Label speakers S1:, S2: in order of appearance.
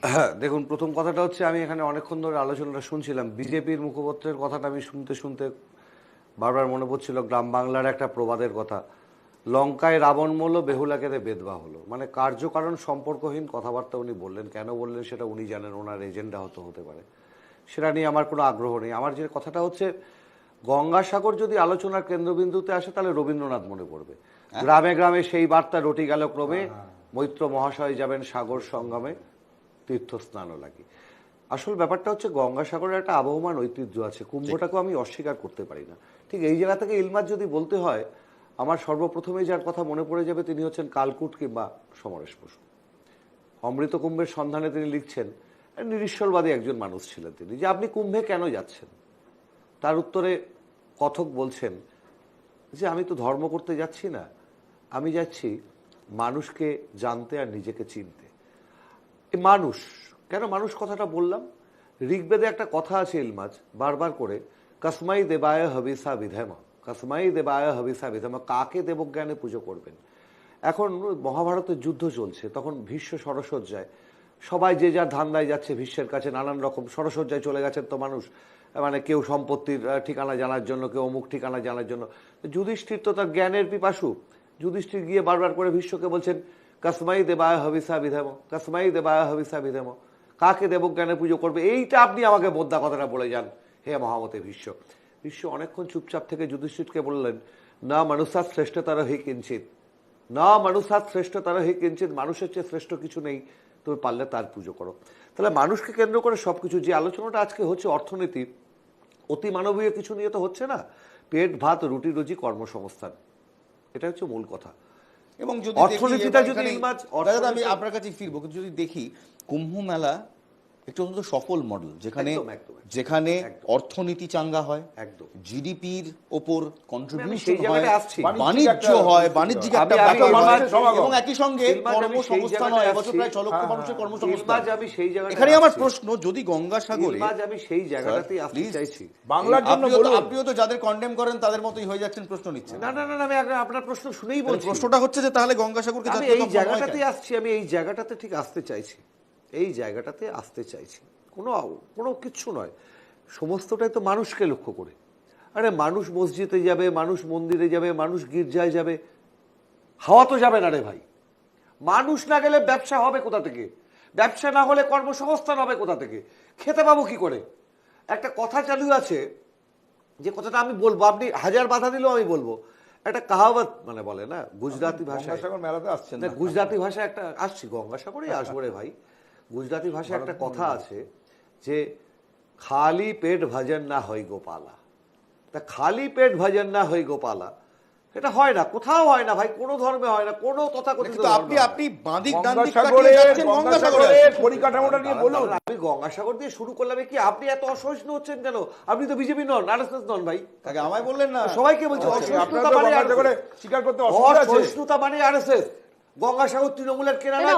S1: হ্যাঁ, দেখুন, প্রথম কথাটা হচ্ছে, আমি এখানে অনেকক্ষণ ধরে আলোচনাটা শুনছিলাম। বিজেপির মুখপত্রের কথাটা আমি শুনতে শুনতে বারবার মনে পড়ছিল গ্রাম বাংলার একটা প্রবাদের কথা, লঙ্কায় রাবণ মূল বেহুলাকে বেদবা হলো। মানে কার্যকারণ সম্পর্কহীন কথাবার্তা উনি বললেন। কেন বললেন সেটা উনি জানেন, ওনার এজেন্ডা হতে পারে, সেটা নিয়ে আমার কোনো আগ্রহ নেই। আমার যে কথাটা হচ্ছে, গঙ্গাসাগর যদি আলোচনার কেন্দ্রবিন্দুতে আসে তাহলে রবীন্দ্রনাথ মনে পড়বে। গ্রামে গ্রামে সেই বার্তা রটি গেল ক্রমে, মৈত্র মহাশয় যাবেন সাগর সঙ্গমে, তীর্থস্নানও লাগি। আসল ব্যাপারটা হচ্ছে, গঙ্গাসাগরের একটা আবহমান ঐতিহ্য আছে, কুম্ভটাকেও আমি অস্বীকার করতে পারি না। ঠিক এই জায়গা থেকে ইলমাস যদি বলতে হয়, আমার সর্বপ্রথমে যার কথা মনে পড়ে যাবে তিনি হচ্ছেন কালকুট কিংবা সমরেশ বসু। অমৃত কুম্ভের সন্ধানে তিনি লিখছেন, নিরীশ্বরবাদী একজন মানুষ ছিলেন তিনি, যে আপনি কুম্ভে কেন যাচ্ছেন? তার উত্তরে কথক বলছেন যে আমি তো ধর্ম করতে যাচ্ছি না, আমি যাচ্ছি মানুষকে জানতে আর নিজেকে চিনতে। এই মানুষ, কেন মানুষ কথাটা বললাম? ঋগ্বেদে একটা কথা আছে ইলমাজ, বারবার করে, কসমাই দেবায় হবিষা বিধেমা, কসমাই দেবায় হবিষা বিধেমা, কাকে দেবজ্ঞানে পুজো করবেন? এখন মহাভারতের যুদ্ধ চলছে, তখন ভীষ্ম সরসজ্জায়, সবাই যে যার ধান্দায় যাচ্ছে ভীষ্মের কাছে, নানান রকম সরসজ্জায় চলে গেছেন তো মানুষ, মানে কেউ সম্পত্তির ঠিকানা জানার জন্য, কেউ অমুক ঠিকানা জানার জন্য। যুধিষ্ঠির তো তার জ্ঞানের পিপাসু, যুধিষ্ঠির গিয়ে বারবার করে ভীষ্মকে বলছেন, কসমাই দেবায় হবিষা বিধেম, কসমাই দেবায় হবিষা বিধেম, কাকে দেবজ্ঞানে পুজো করবে? এইটা আপনি আমাকে বোদ্ধা কথাটা বলে যান হে মহামতে ভীষ্ম। ভীষ্ম অনেকক্ষণ চুপচাপ থেকে যুধিষ্ঠিরকে বললেন, না মানুষাৎ শ্রেষ্ঠতর হি কিঞ্চিত, না মানুষাৎ শ্রেষ্ঠতর হি কিঞ্চিত, মানুষের চেয়ে শ্রেষ্ঠ কিছু নেই, তুমি পারলে তার পুজো করো। তাহলে মানুষকে কেন্দ্র করে সবকিছু। যে আলোচনাটা আজকে হচ্ছে অর্থনীতি, অতি মানবীয় কিছু নিয়ে তো হচ্ছে না, পেট ভাত রুটি রুজি কর্মসংস্থান, এটা হচ্ছে মূল কথা।
S2: এবং যদি
S1: অর্থনীতিটা যদি
S2: আমি আপনার কাছে ফিরবো, কিন্তু যদি দেখি কুম্ভ মেলা একটু অন্তত সফল মডেল, যেখানে যেখানে অর্থনীতি চাঙ্গা হয়,
S1: একদম
S2: জিডিপির ওপর কন্ট্রিবিউশন
S1: সেই
S2: হয়,
S1: জায়গাটায় আসছি,
S2: বাণিজ্য হয়, বাণিজ্যিক একটা ব্যাপার হয়, এবং একই সঙ্গে কর্মসংস্থান হয়। এবছর প্রায় 6 লক্ষ মানুষের কর্মসংস্থান। এখানে আমার প্রশ্ন, যদি গঙ্গাসাগরে,
S1: আমি সেই জায়গাটাতেই আসতে চাইছি
S3: বাংলার জন্য
S2: আপনিও তো যাদের কন্ডেম করেন তাদের মতোই হয়ে যাচ্ছেন, প্রশ্ন নিচ্ছেন।
S1: না না না, আমি আপনার প্রশ্ন শুনেই বলছি।
S2: প্রশ্নটা হচ্ছে যে তাহলে গঙ্গাসাগরকে
S1: আমি এই জায়গাটাতেই আসছি, আমি এই জায়গাটাতে ঠিক আসতে চাইছি, এই জায়গাটাতে আসতে চাইছি। কোনো কিচ্ছু নয়, সমস্তটাই তো মানুষকে লক্ষ্য করে। আরে মানুষ মসজিদে যাবে, মানুষ মন্দিরে যাবে, মানুষ গির্জায় যাবে, হাওয়া তো যাবে না রে ভাই। মানুষ না গেলে ব্যবসা হবে কোথা থেকে? ব্যবসা না হলে কর্মসংস্থান হবে কোথা থেকে? খেতে পাবো কি করে? একটা কথা চালু আছে, যে কথাটা আমি বলবো, আপনি হাজার বাধা দিলেও আমি বলবো। একটা কাহাবত মানে বলে না গুজরাটি ভাষায়,
S3: মেলাতে আসছেন না,
S1: গুজরাটি ভাষায় একটা, আসছি গঙ্গাসাগরেই আসবো রে ভাই। গুজরাটি ভাষায় একটা কথা আছে যে খালি পেট ভজন না হয় গোপালা। তা খালি পেট ভজন না হয় গোপালা, এটা হয় না, কোথাও হয় না ভাই, কোনো ধর্মে হয় না, কোনো তথাকথিত
S2: আপনি বাঁদিক ডানদিক কাটিয়ে যাচ্ছেন
S3: গঙ্গাসাগরের পরিকাঠামোটা নিয়ে বলুন।
S1: আমি গঙ্গাসাগর দিয়ে শুরু করলাম, কি আপনি এত অসহিষ্ণু হচ্ছেন কেন? আপনি তো বিজেপি নন, আরএসএস নন ভাই।
S2: তাকে আমায় বললেন না,
S1: সবাইকে বলছি অসহিষ্ণুতা মানে
S3: স্বীকার করতে অসুবিধা আছে।
S1: অসহিষ্ণুতা মানে আরএসএস। গঙ্গাসাগর তৃণমূলের কেনা না,